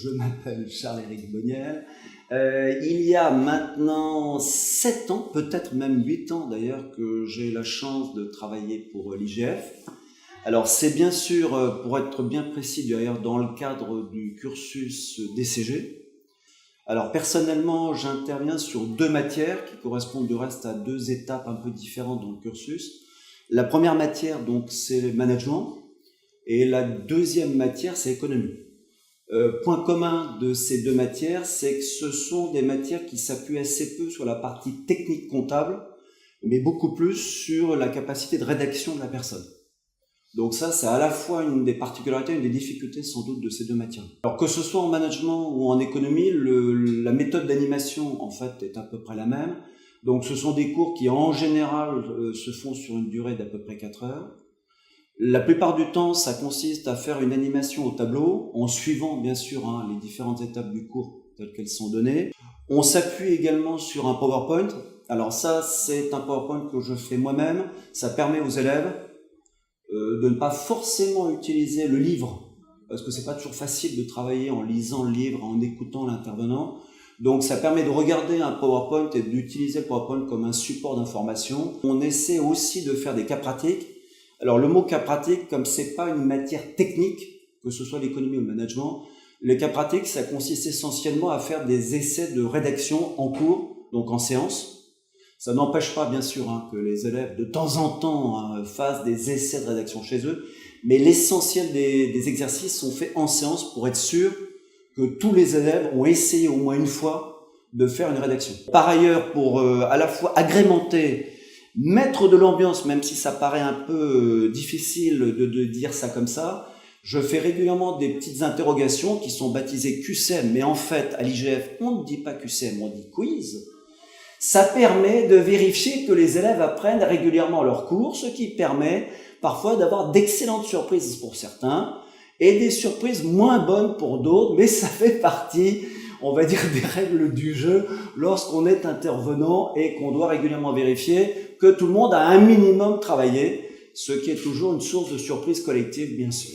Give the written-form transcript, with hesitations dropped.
Je m'appelle Charles-Éric Boniel. Il y a maintenant 7 ans, peut-être même 8 ans d'ailleurs, que j'ai eu la chance de travailler pour l'IGF. Alors c'est bien sûr, pour être bien précis d'ailleurs, dans le cadre du cursus DCG. Alors personnellement, j'interviens sur 2 matières qui correspondent du reste à 2 étapes un peu différentes dans le cursus. La première matière, donc, c'est le management, et la deuxième matière, c'est économie. Point commun de ces 2 matières, c'est que ce sont des matières qui s'appuient assez peu sur la partie technique comptable, mais beaucoup plus sur la capacité de rédaction de la personne. Donc ça, c'est à la fois une des particularités, une des difficultés sans doute de ces 2 matières. Alors que ce soit en management ou en économie, la méthode d'animation en fait est à peu près la même. Donc ce sont des cours qui en général se font sur une durée d'à peu près 4 heures. La plupart du temps, ça consiste à faire une animation au tableau, en suivant bien sûr les différentes étapes du cours telles qu'elles sont données. On s'appuie également sur un PowerPoint. Alors ça, c'est un PowerPoint que je fais moi-même. Ça permet aux élèves de ne pas forcément utiliser le livre, parce que c'est pas toujours facile de travailler en lisant le livre, en écoutant l'intervenant. Donc ça permet de regarder un PowerPoint et d'utiliser le PowerPoint comme un support d'information. On essaie aussi de faire des cas pratiques. Alors le mot cas pratique, comme c'est pas une matière technique, que ce soit l'économie ou le management, les cas pratiques, ça consiste essentiellement à faire des essais de rédaction en cours, donc en séance. Ça n'empêche pas, bien sûr, que les élèves, de temps en temps, fassent des essais de rédaction chez eux, mais l'essentiel des exercices sont faits en séance pour être sûr que tous les élèves ont essayé au moins une fois de faire une rédaction. Par ailleurs, pour à la fois agrémenter, mettre de l'ambiance, même si ça paraît un peu difficile de dire ça comme ça, je fais régulièrement des petites interrogations qui sont baptisées QCM, mais en fait, à l'IGF, on ne dit pas QCM, on dit quiz. Ça permet de vérifier que les élèves apprennent régulièrement leurs cours, ce qui permet parfois d'avoir d'excellentes surprises pour certains et des surprises moins bonnes pour d'autres, mais ça fait partie, on va dire, des règles du jeu lorsqu'on est intervenant et qu'on doit régulièrement vérifier que tout le monde a un minimum travaillé, ce qui est toujours une source de surprise collective, bien sûr.